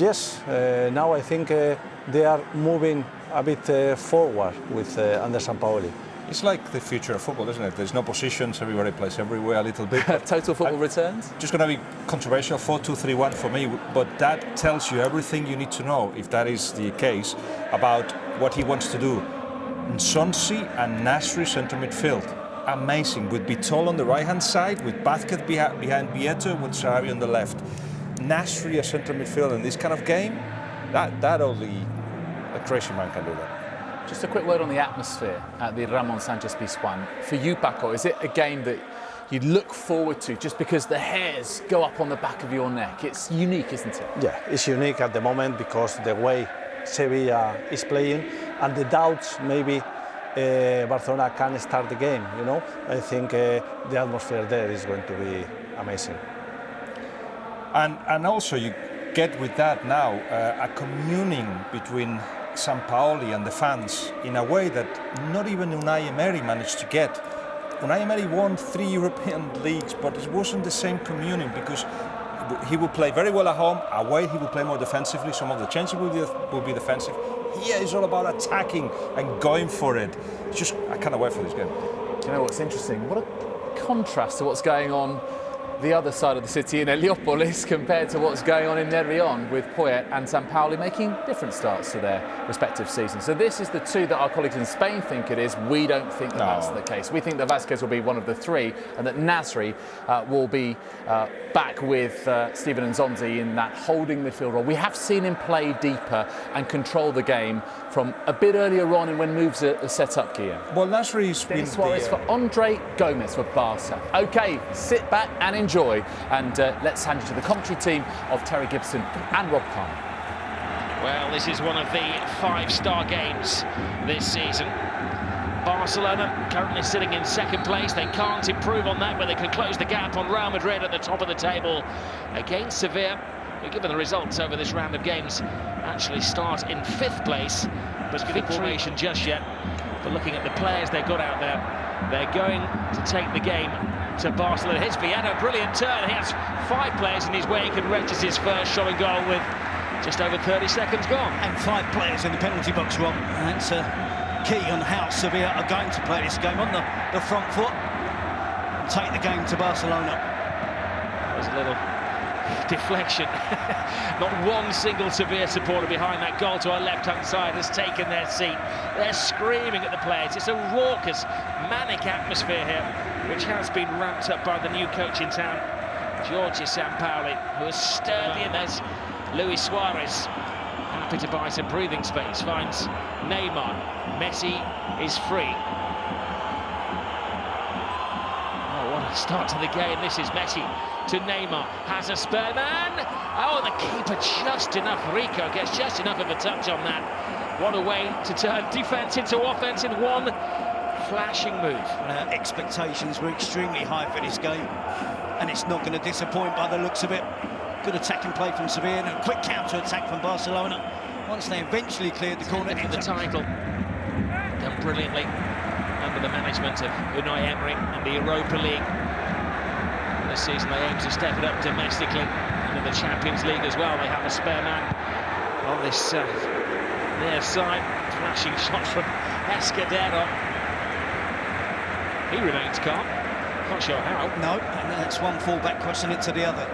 Yes, now I think they are moving a bit forward with under Sampaoli. It's like the future of football, isn't it? There's no positions, everybody plays everywhere a little bit. Total football returns? Just going to be controversial, 4-2-3-1 for me, but that tells you everything you need to know, if that is the case, about what he wants to do. Nsonsi and Nasri centre midfield. Amazing, with Bitol on the right-hand side, with Vázquez behind Vieto, with Sarabia on the left. Nasri as centre midfield in this kind of game, that only a crazy man can do that. Just a quick word on the atmosphere at the Ramon Sanchez Pizjuan. For you, Paco, is it a game that you'd look forward to just because the hairs go up on the back of your neck? It's unique, isn't it? Yeah, it's unique at the moment because the way Sevilla is playing and the doubts maybe Barcelona can start the game, you know. I think the atmosphere there is going to be amazing. And also you get with that now a communing between Sampaoli and the fans in a way that not even Unai Emery managed to get. Unai Emery won 3 European leagues, but it wasn't the same communing because he will play very well at home. Away he will play more defensively. Some of the chances will be defensive. Here it's all about attacking and going for it. It's just, I can't wait for this game. Do you know what's interesting? What a contrast to what's going on the other side of the city in Heliópolis compared to what's going on in Nervión, with Poyet and Sampaoli making different starts to their respective seasons. So this is the two that our colleagues in Spain think it is. We don't think that that's the case. We think that Vázquez will be one of the three and that Nasri will be back with Steven Nsonsi in that holding midfield role. We have seen him play deeper and control the game from a bit earlier on and when moves are set up, Guillaume. Well, Nasri's been Suarez for Andre Gomes for Barca. OK, sit back and enjoy. And let's hand you to the commentary team of Terry Gibson and Rob Palmer. Well, this is one of the 5-star games this season. Barcelona currently sitting in second place. They can't improve on that, but they can close the gap on Real Madrid at the top of the table against Sevilla, who, given the results over this round of games, actually start in 5th place. But good formation just yet. But looking at the players they've got out there, they're going to take the game to Barcelona. Here's Vieto, brilliant turn. He has 5 players in his wake and registers his first shot and goal with just over 30 seconds gone. And 5 players in the penalty box, Rob. That's key on how Sevilla are going to play this game on the front foot and take the game to Barcelona. There's a little deflection. Not one single Sevilla supporter behind that goal to our left-hand side has taken their seat. They're screaming at the players. It's a raucous, manic atmosphere here, which has been ramped up by the new coach in town, Geniş Sampaoli, who has stirred in. There's Luis Suarez, happy to buy some breathing space, finds Neymar. Messi is free. Oh, what a start to the game. This is Messi to Neymar, has a spare man. Oh, the keeper just enough. Rico gets just enough of a touch on that. What a way to turn defence into offence in one flashing move. Expectations were extremely high for this game, and it's not going to disappoint by the looks of it. Good attacking play from Sevilla and a quick counter-attack from Barcelona once they eventually cleared the corner. For the title, done brilliantly under the management of Unai Emery and the Europa League. This season they aim to step it up domestically, and in the Champions League as well. They have a spare man on this near side. Flashing shot from Escudero. He remains calm. Not sure how. No, and that's one full-back crossing it to the other.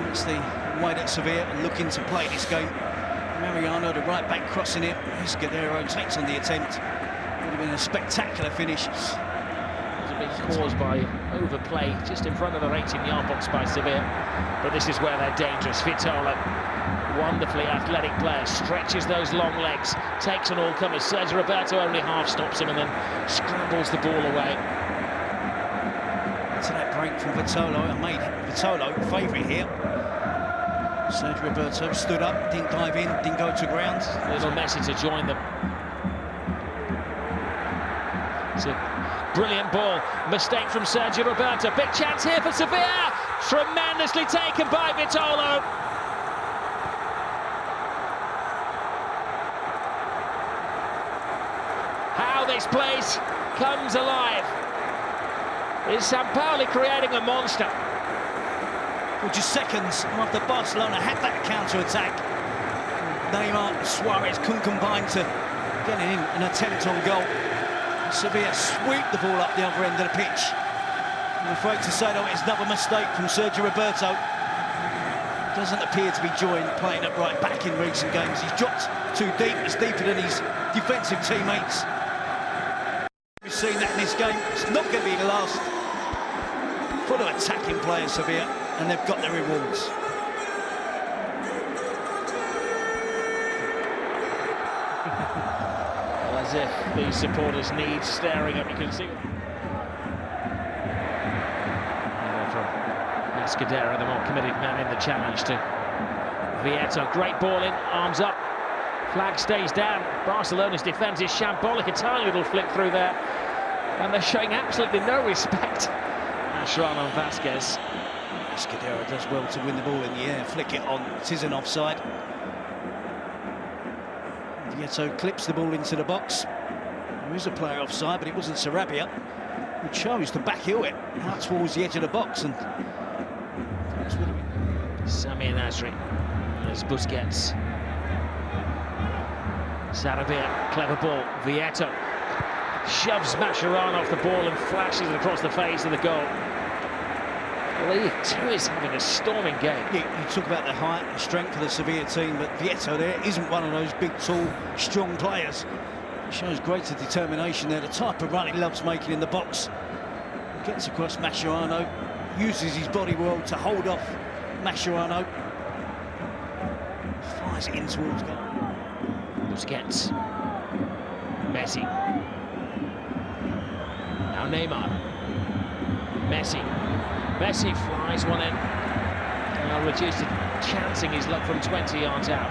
That's the way that Sevilla are looking to play this game. Mariano, the right-back, crossing it. Escudero takes on the attempt. Would have been a spectacular finish. Caused by overplay just in front of the 18-yard box by Sevilla, but this is where they're dangerous. Vitola, wonderfully athletic player, stretches those long legs, takes on all comers. Sergio Roberto only half stops him and then scrambles the ball away. To that break from Vitola, I made Vitola favourite here. Sergio Roberto stood up, didn't dive in, didn't go to ground. Little Messi to join them. It's a brilliant ball. Mistake from Sergio Roberto. Big chance here for Sevilla. Tremendously taken by Vitola. How this place comes alive. Is Sampaoli creating a monster? Well, just seconds after Barcelona had that counter-attack, Neymar, Suarez couldn't combine to get in an attempt on goal. Sevilla sweep the ball up the other end of the pitch. I'm afraid to say, though, it's another mistake from Sergio Roberto. Doesn't appear to be joined playing at right back in recent games. He's dropped too deep. He's deeper than his defensive teammates. We've seen that in this game. It's not going to be the last. Full of attacking players, Sevilla, and they've got their rewards. Well, as if these supporters need staring up, you can see. Mascadera, the more committed man in the challenge to Vieta. Great ball in, arms up, flag stays down. Barcelona's defence is shambolic, a tiny little flick through there, and they're showing absolutely no respect. Mascherano and Vasquez. Mascadera does well to win the ball in the air, flick it on, it is an offside. Vieta clips the ball into the box. There is a player offside, but it wasn't Sarabia, who chose to backheel it out towards the edge of the box, and Sami Nasri, there's Busquets. Sarabia, clever ball. Vieta shoves Mascherano off the ball and flashes it across the face of the goal. Well, he too is having a storming game. You talk about the height and strength of the Sevilla team, but Vieta there isn't one of those big, tall, strong players. He shows greater determination there, the type of run he loves making in the box. He gets across Mascherano, uses his body well to hold off Mascherano. Fires it in towards goal. Busquets. Messi. Now Neymar. Messi. Messi flies one in. Now reduced to chancing his luck from 20 yards out.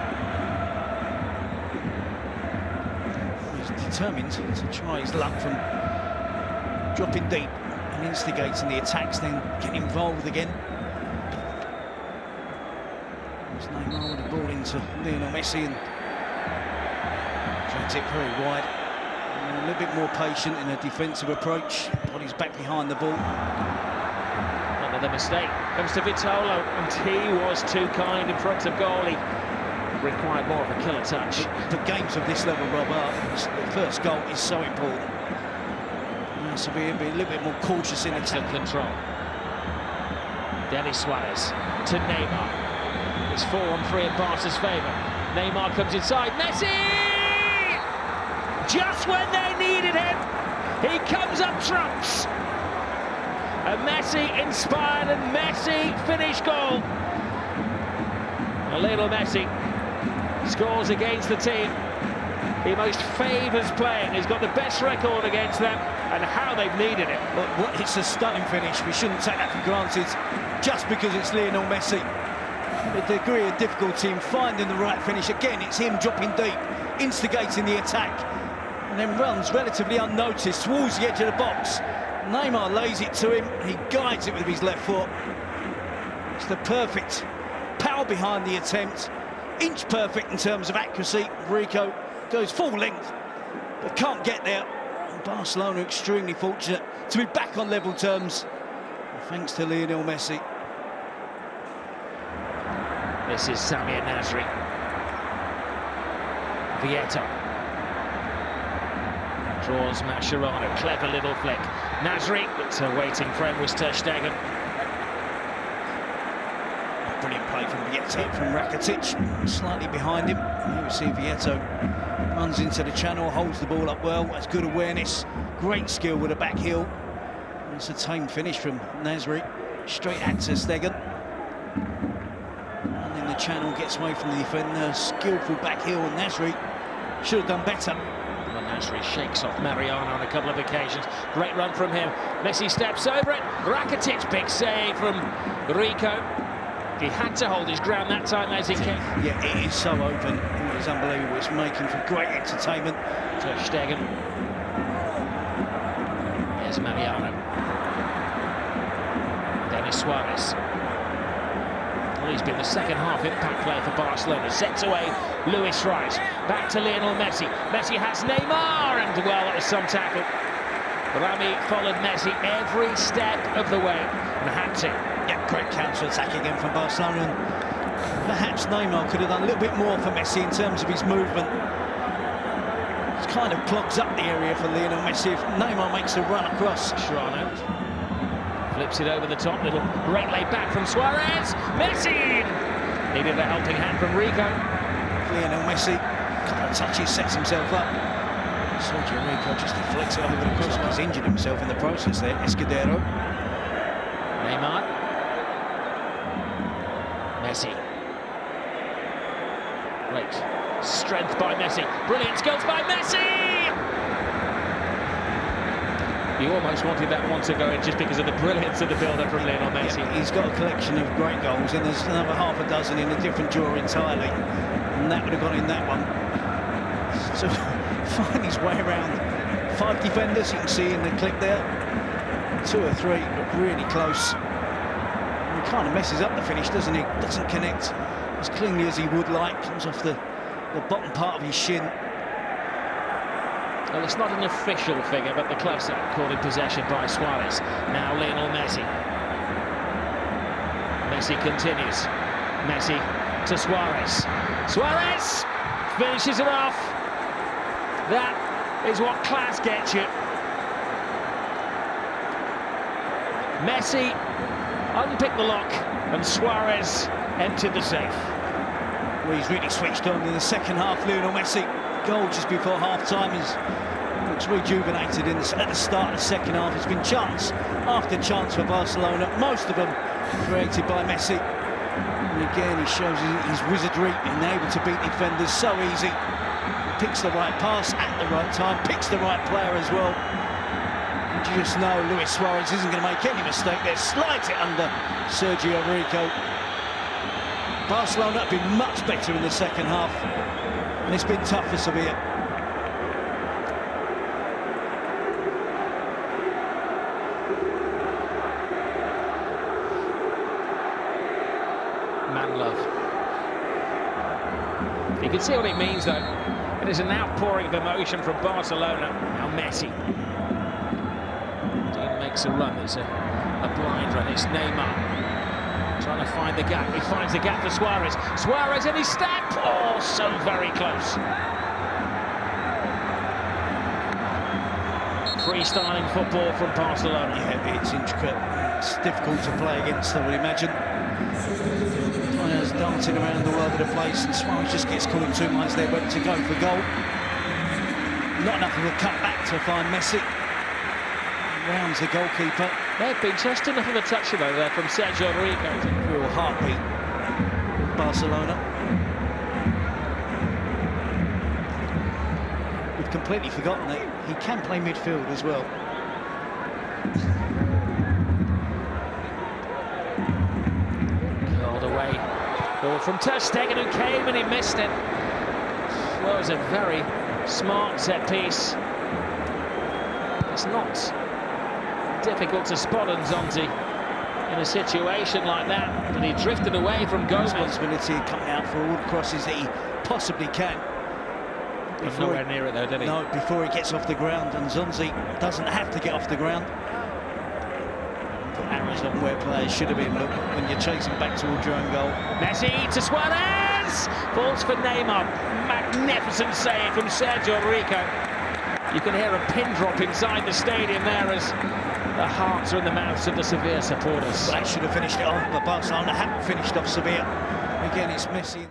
He's determined to try his luck from dropping deep and instigating the attacks, then getting involved again. There's Neymar with the ball into Lionel Messi and drags it very wide. And a little bit more patient in a defensive approach. Body's back behind the ball. Another mistake comes to Vitolo, and he was too kind in front of goal. He required more of a killer touch. But games of this level, Rob, the first goal is so important. So be a little bit more cautious in excellent attack. control. Denis Suarez to Neymar. It's 4-on-3 in Barca's favour. Neymar comes inside. Messi! Just when they needed him, he comes up trumps. A Messi inspired and Messi finished goal. Lionel Messi scores against the team he most favours playing. He's got the best record against them, and how they've needed it. Well, it's a stunning finish. We shouldn't take that for granted just because it's Lionel Messi. The degree of difficulty in finding the right finish. Again, it's him dropping deep, instigating the attack, and then runs relatively unnoticed towards the edge of the box. Neymar lays it to him, he guides it with his left foot. It's the perfect power behind the attempt, inch perfect in terms of accuracy. Rico goes full length, but can't get there. And Barcelona extremely fortunate to be back on level terms, thanks to Lionel Messi. This is Sami Nasri. Vieta draws Mascherano, clever little flick. Nasri, but waiting for him was Ter Stegen. Brilliant play from Vieta, from Rakitic, slightly behind him. Here we see Vieta runs into the channel, holds the ball up well. That's good awareness, great skill with a back heel. It's a tame finish from Nasri, straight at Ter Stegen. And in the channel, gets away from the defender, skillful back heel, and Nasri should have done better. Well, Nasri shakes off Mariano on a couple of occasions. Great run from him. Messi steps over it. Rakitic, big save from Rico. He had to hold his ground that time as he came. Yeah, it is so open. It is unbelievable. It's making for great entertainment. Ter Stegen. There's Mariano. Denis Suarez. Well, he's been the second half impact player for Barcelona. Sets away Luis Suarez. Back to Lionel Messi. Messi has Neymar, and well, that was some tackle. Rami followed Messi every step of the way and had to. Yeah, great counter-attack again from Barcelona. And perhaps Neymar could have done a little bit more for Messi in terms of his movement. It kind of clogs up the area for Lionel Messi. If Neymar makes a run across. Shrano flips it over the top, little great lay back from Suarez. Messi needed a helping hand from Rico. Lionel Messi, a couple of touches, sets himself up. Sergio Rico just deflects it over the cross. He's injured himself in the process there. Escudero. Neymar. Messi. Great strength by Messi. Brilliant skills by Messi! You almost wanted that one to go in just because of the brilliance of the build-up from Lionel Messi. Yeah, he's got a collection of great goals, and there's another half a dozen in a different drawer entirely, and that would have gone in that one. So find his way around 5 defenders, you can see in the clip there. 2 or 3, but really close. And he kind of messes up the finish, doesn't he? Doesn't connect as cleanly as he would like. Comes off the bottom part of his shin. Well, it's not an official figure, but the club's caught in possession by Suarez. Now Lionel Messi. Messi continues. Messi to Suarez. Suarez finishes it off. That is what class gets you. Messi unpicked the lock, and Suarez emptied the safe. Well, he's really switched on in the second half, Lionel Messi. Goal just before half-time. Looks rejuvenated at the start of the second half. It's been chance after chance for Barcelona, most of them created by Messi. And again, he shows his wizardry in able to beat defenders so easy. He picks the right pass at the right time, picks the right player as well. And you just know Luis Suarez isn't going to make any mistake there. Slides it under Sergio Rico. Barcelona have been much better in the second half, and it's been tough for Sevilla. Man love. You can see what it means, though. It is an outpouring of emotion from Barcelona. Now Messi. He makes a run. It's a blind run. It's Neymar trying to find the gap. He finds the gap for Suarez. Suarez in his step. Oh, so very close. Freestyling football from Barcelona. Yeah, it's intricate. It's difficult to play against, I would imagine. Players dancing around all over the place, and Suarez just gets caught in 2 minds there, ready to go for goal. Not enough of a cut back to find Messi. Rounds the goalkeeper. There'd been just enough of a touch though there from Sergio Rico. Real heartbeat. Barcelona. We've completely forgotten that he can play midfield as well. Called away. Ball from Ter Stegen, who came and he missed it. Well, it was a very smart set piece. It's not difficult to spot Nzonzi in a situation like that, but he drifted away from Gomez. Responsibility coming out for all the crosses that he possibly can. But nowhere near it though, did he? No, before he gets off the ground, and Nzonzi doesn't have to get off the ground. Put arrows on where players should have been. Look, when you're chasing back towards your own goal. Messi to Suarez! Falls for Neymar. Magnificent save from Sergio Rico. You can hear a pin drop inside the stadium there as the hearts are in the mouths of the Sevilla supporters. Well, that should have finished it off, but Barcelona haven't finished off Sevilla. Again, it's Messi.